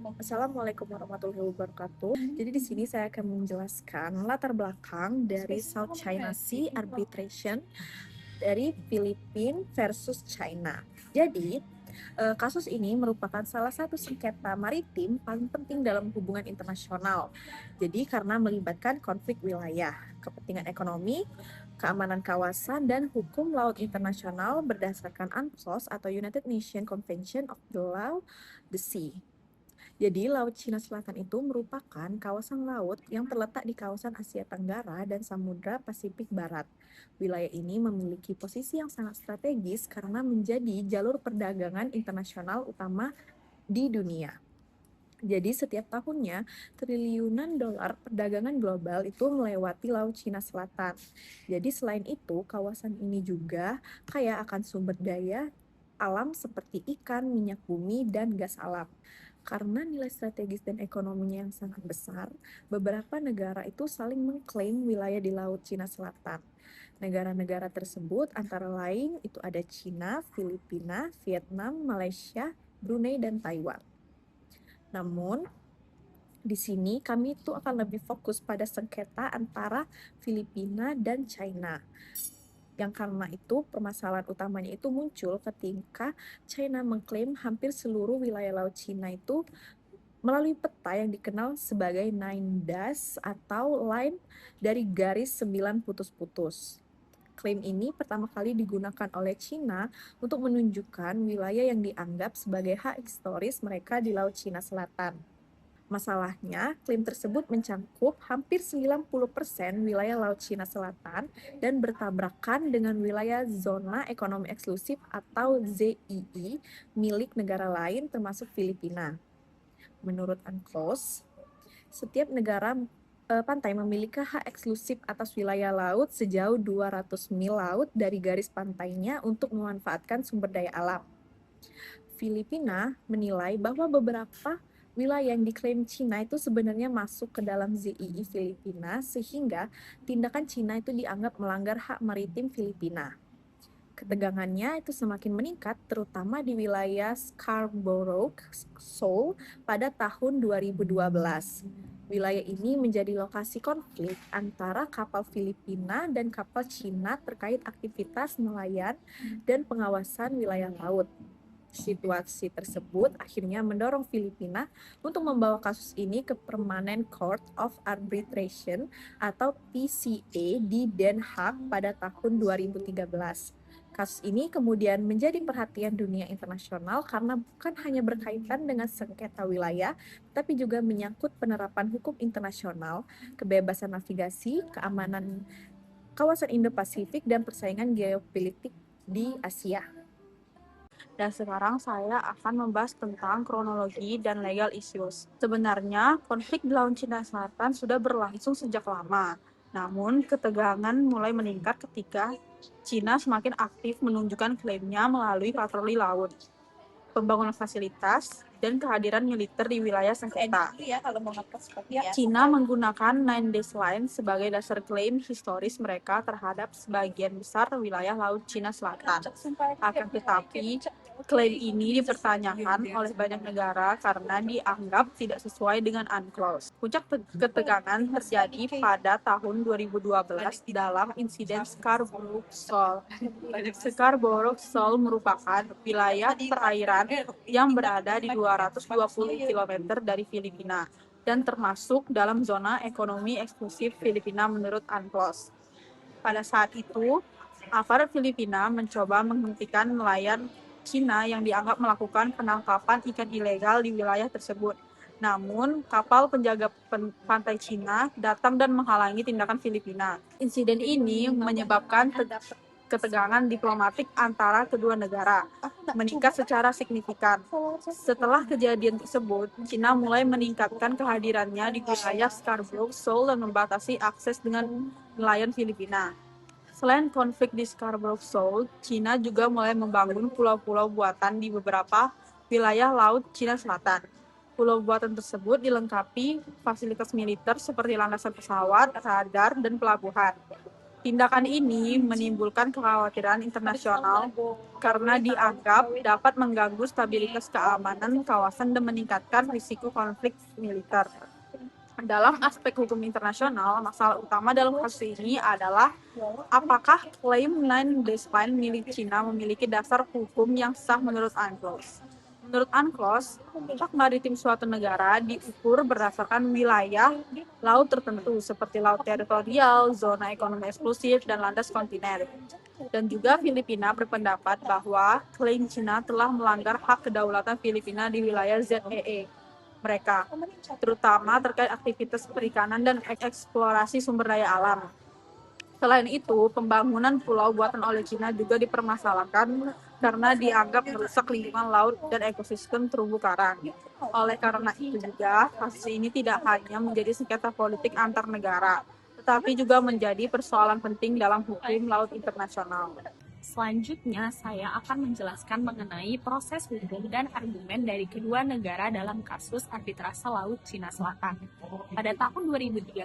Assalamualaikum warahmatullahi wabarakatuh. Jadi di sini saya akan menjelaskan latar belakang dari South China Sea Arbitration dari Filipina versus China. Jadi, kasus ini merupakan salah satu sengketa maritim paling penting dalam hubungan internasional. Jadi, karena melibatkan konflik wilayah, kepentingan ekonomi, keamanan kawasan, dan hukum laut internasional berdasarkan UNCLOS atau United Nations Convention of the Law the Sea. Jadi, Laut Cina Selatan itu merupakan kawasan laut yang terletak di kawasan Asia Tenggara dan Samudra Pasifik Barat. Wilayah ini memiliki posisi yang sangat strategis karena menjadi jalur perdagangan internasional utama di dunia. Jadi setiap tahunnya triliunan dolar perdagangan global itu melewati Laut Cina Selatan. Jadi selain itu kawasan ini juga kaya akan sumber daya alam seperti ikan, minyak bumi, dan gas alam. Karena nilai strategis dan ekonominya yang sangat besar, beberapa negara itu saling mengklaim wilayah di Laut Cina Selatan. Negara-negara tersebut antara lain itu ada Cina, Filipina, Vietnam, Malaysia, Brunei, dan Taiwan. Namun, di sini kami itu akan lebih fokus pada sengketa antara Filipina dan China. Yang karena itu permasalahan utamanya itu muncul ketika China mengklaim hampir seluruh wilayah Laut Cina itu melalui peta yang dikenal sebagai Nine Dash atau line dari garis 9 putus-putus. Klaim ini pertama kali digunakan oleh China untuk menunjukkan wilayah yang dianggap sebagai hak historis mereka di Laut Cina Selatan. Masalahnya, klaim tersebut mencangkup hampir 90% wilayah Laut Cina Selatan dan bertabrakan dengan wilayah Zona Ekonomi Eksklusif atau ZEE milik negara lain termasuk Filipina. Menurut UNCLOS, setiap negara pantai memiliki hak eksklusif atas wilayah laut sejauh 200 mil laut dari garis pantainya untuk memanfaatkan sumber daya alam. Filipina menilai bahwa beberapa wilayah yang diklaim Cina itu sebenarnya masuk ke dalam ZEE Filipina sehingga tindakan Cina itu dianggap melanggar hak maritim Filipina. Ketegangannya itu semakin meningkat terutama di wilayah Scarborough Shoal pada tahun 2012. Wilayah ini menjadi lokasi konflik antara kapal Filipina dan kapal Cina terkait aktivitas nelayan dan pengawasan wilayah laut. Situasi tersebut akhirnya mendorong Filipina untuk membawa kasus ini ke Permanent Court of Arbitration atau PCA di Den Haag pada tahun 2013. Kasus ini kemudian menjadi perhatian dunia internasional karena bukan hanya berkaitan dengan sengketa wilayah, tapi juga menyangkut penerapan hukum internasional, kebebasan navigasi, keamanan kawasan Indo-Pasifik, dan persaingan geopolitik di Asia. Dan sekarang saya akan membahas tentang kronologi dan legal issues. Sebenarnya, konflik di Laut Cina Selatan sudah berlangsung sejak lama. Namun, ketegangan mulai meningkat ketika Cina semakin aktif menunjukkan klaimnya melalui patroli laut, pembangunan fasilitas, dan kehadiran militer di wilayah sengketa. Cina menggunakan Nine Dash Line sebagai dasar klaim historis mereka terhadap sebagian besar wilayah Laut Cina Selatan. Akan tetapi, klaim ini dipertanyakan oleh banyak negara karena dianggap tidak sesuai dengan UNCLOS. Puncak ketegangan terjadi pada tahun 2012 dalam insiden Scarborough Shoal. Scarborough Shoal merupakan wilayah perairan yang berada di 220 km dari Filipina dan termasuk dalam zona ekonomi eksklusif Filipina menurut UNCLOS. Pada saat itu, aparat Filipina mencoba menghentikan nelayan Cina yang dianggap melakukan penangkapan ikan ilegal di wilayah tersebut. Namun, kapal penjaga pantai Cina datang dan menghalangi tindakan Filipina. Insiden ini menyebabkan ketegangan diplomatik antara kedua negara meningkat secara signifikan. Setelah kejadian tersebut, Cina mulai meningkatkan kehadirannya di wilayah Scarborough Shoal dan membatasi akses dengan nelayan Filipina. Selain konflik di Scarborough Shoal, Cina juga mulai membangun pulau-pulau buatan di beberapa wilayah Laut Cina Selatan. Pulau buatan tersebut dilengkapi fasilitas militer seperti landasan pesawat, radar, dan pelabuhan. Tindakan ini menimbulkan kekhawatiran internasional karena dianggap dapat mengganggu stabilitas keamanan kawasan dan meningkatkan risiko konflik militer. Dalam aspek hukum internasional, masalah utama dalam kasus ini adalah apakah klaim Nine Dash Line milik Cina memiliki dasar hukum yang sah menurut UNCLOS. Menurut UNCLOS, hak maritim suatu negara diukur berdasarkan wilayah laut tertentu seperti laut teritorial, zona ekonomi eksklusif, dan landas kontiner. Dan juga Filipina berpendapat bahwa klaim Cina telah melanggar hak kedaulatan Filipina di wilayah ZEE mereka, terutama terkait aktivitas perikanan dan eksplorasi sumber daya alam. Selain itu, pembangunan pulau buatan oleh Cina juga dipermasalahkan karena dianggap merusak lingkungan laut dan ekosistem terumbu karang. Oleh karena itu juga, kasus ini tidak hanya menjadi sengketa politik antar negara, tetapi juga menjadi persoalan penting dalam hukum laut internasional. Selanjutnya, saya akan menjelaskan mengenai proses hukum dan argumen dari kedua negara dalam kasus arbitrase Laut Cina Selatan. Pada tahun 2013,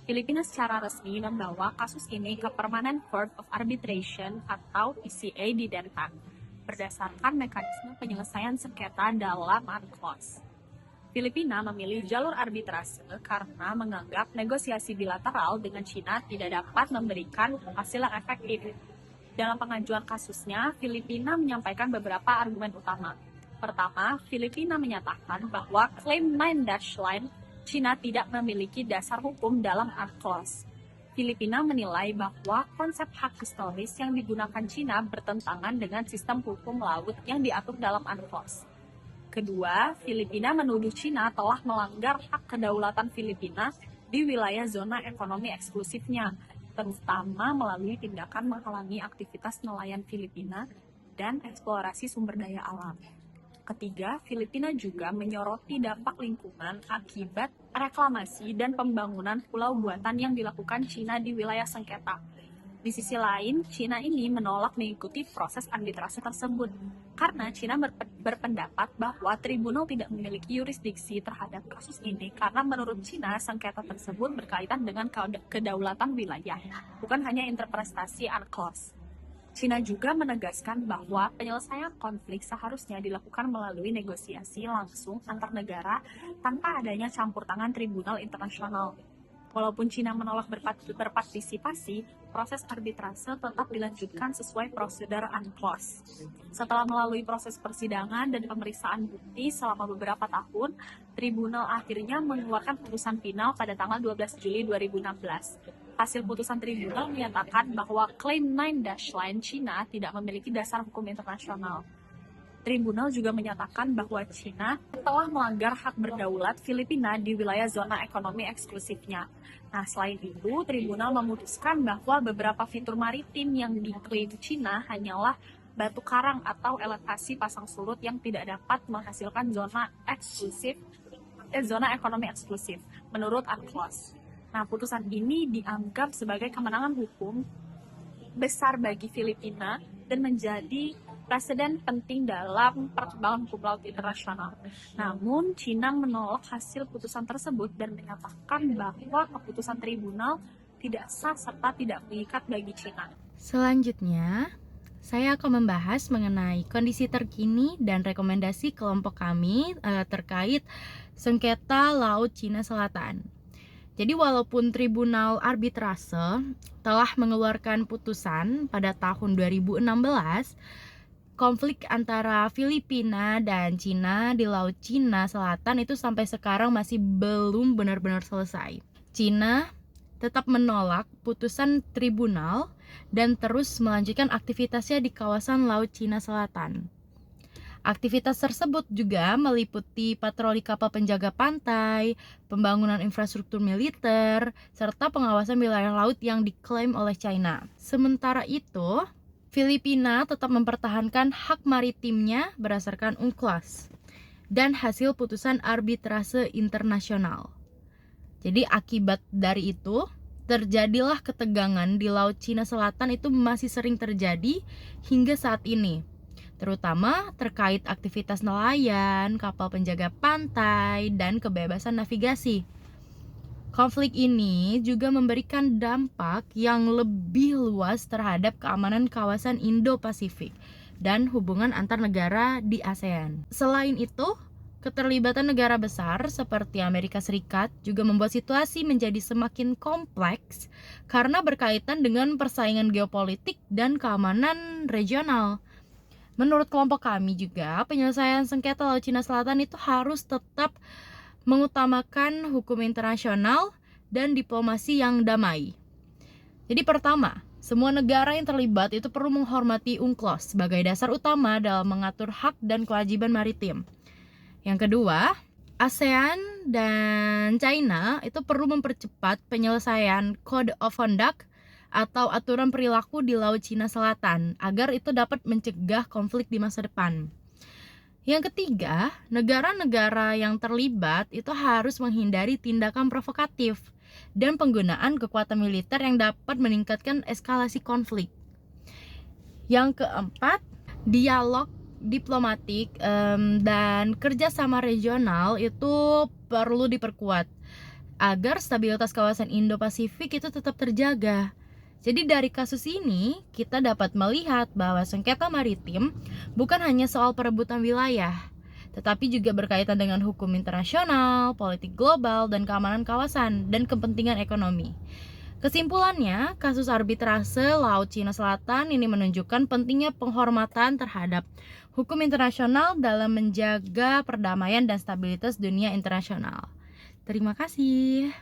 Filipina secara resmi membawa kasus ini ke Permanent Court of Arbitration atau PCA di Den Haag, berdasarkan mekanisme penyelesaian sengketa dalam UNCLOS. Filipina memilih jalur arbitrase karena menganggap negosiasi bilateral dengan Cina tidak dapat memberikan hasil yang efektif. Dalam pengajuan kasusnya, Filipina menyampaikan beberapa argumen utama. Pertama, Filipina menyatakan bahwa klaim Nine Dash Line Cina tidak memiliki dasar hukum dalam UNCLOS. Filipina menilai bahwa konsep hak historis yang digunakan Cina bertentangan dengan sistem hukum laut yang diatur dalam UNCLOS. Kedua, Filipina menuduh Cina telah melanggar hak kedaulatan Filipina di wilayah zona ekonomi eksklusifnya, terutama melalui tindakan menghalangi aktivitas nelayan Filipina dan eksplorasi sumber daya alam. Ketiga, Filipina juga menyoroti dampak lingkungan akibat reklamasi dan pembangunan pulau buatan yang dilakukan Cina di wilayah sengketa. Di sisi lain, Cina ini menolak mengikuti proses arbitrase tersebut karena Cina berpendapat bahwa tribunal tidak memiliki yurisdiksi terhadap kasus ini karena menurut Cina sengketa tersebut berkaitan dengan kedaulatan wilayah, bukan hanya interpretasi UNCLOS. Cina juga menegaskan bahwa penyelesaian konflik seharusnya dilakukan melalui negosiasi langsung antar negara tanpa adanya campur tangan tribunal internasional. Walaupun Cina menolak berpartisipasi, proses arbitrase tetap dilanjutkan sesuai prosedur UNCLOS. Setelah melalui proses persidangan dan pemeriksaan bukti selama beberapa tahun, tribunal akhirnya mengeluarkan putusan final pada tanggal 12 Juli 2016. Hasil putusan tribunal menyatakan bahwa klaim Nine Dash Line Cina tidak memiliki dasar hukum internasional. Tribunal juga menyatakan bahwa Cina telah melanggar hak berdaulat Filipina di wilayah zona ekonomi eksklusifnya. Nah, selain itu, tribunal memutuskan bahwa beberapa fitur maritim yang diklaim Cina hanyalah batu karang atau elevasi pasang surut yang tidak dapat menghasilkan zona ekonomi eksklusif menurut UNCLOS. Nah, putusan ini dianggap sebagai kemenangan hukum besar bagi Filipina dan menjadi presiden penting dalam perkembangan hukum laut internasional. Namun, Cina menolak hasil putusan tersebut dan menyatakan bahwa keputusan tribunal tidak sah serta tidak mengikat bagi Cina. Selanjutnya, saya akan membahas mengenai kondisi terkini dan rekomendasi kelompok kami terkait sengketa Laut Cina Selatan. Jadi walaupun Tribunal Arbitrase telah mengeluarkan putusan pada tahun 2016, konflik antara Filipina dan Cina di Laut Cina Selatan itu sampai sekarang masih belum benar-benar selesai. Cina tetap menolak putusan tribunal dan terus melanjutkan aktivitasnya di kawasan Laut Cina Selatan. Aktivitas tersebut juga meliputi patroli kapal penjaga pantai, pembangunan infrastruktur militer, serta pengawasan wilayah laut yang diklaim oleh China. Sementara itu, Filipina tetap mempertahankan hak maritimnya berdasarkan UNCLOS dan hasil putusan arbitrase internasional. Jadi akibat dari itu, terjadilah ketegangan di Laut Cina Selatan itu masih sering terjadi hingga saat ini, terutama terkait aktivitas nelayan, kapal penjaga pantai, dan kebebasan navigasi. Konflik ini juga memberikan dampak yang lebih luas terhadap keamanan kawasan Indo-Pasifik dan hubungan antar negara di ASEAN. Selain itu, keterlibatan negara besar seperti Amerika Serikat juga membuat situasi menjadi semakin kompleks karena berkaitan dengan persaingan geopolitik dan keamanan regional. Menurut kelompok kami juga, penyelesaian sengketa Laut Cina Selatan itu harus tetap mengutamakan hukum internasional dan diplomasi yang damai. Jadi pertama, semua negara yang terlibat itu perlu menghormati UNCLOS sebagai dasar utama dalam mengatur hak dan kewajiban maritim. Yang kedua, ASEAN dan China itu perlu mempercepat penyelesaian Code of Conduct atau aturan perilaku di Laut Cina Selatan agar itu dapat mencegah konflik di masa depan. Yang ketiga, negara-negara yang terlibat itu harus menghindari tindakan provokatif dan penggunaan kekuatan militer yang dapat meningkatkan eskalasi konflik. Yang keempat, dialog diplomatik dan kerjasama regional itu perlu diperkuat agar stabilitas kawasan Indo-Pasifik itu tetap terjaga. Jadi dari kasus ini kita dapat melihat bahwa sengketa maritim bukan hanya soal perebutan wilayah, tetapi juga berkaitan dengan hukum internasional, politik global, dan keamanan kawasan dan kepentingan ekonomi. Kesimpulannya, kasus arbitrase Laut Cina Selatan ini menunjukkan pentingnya penghormatan terhadap hukum internasional dalam menjaga perdamaian dan stabilitas dunia internasional. Terima kasih.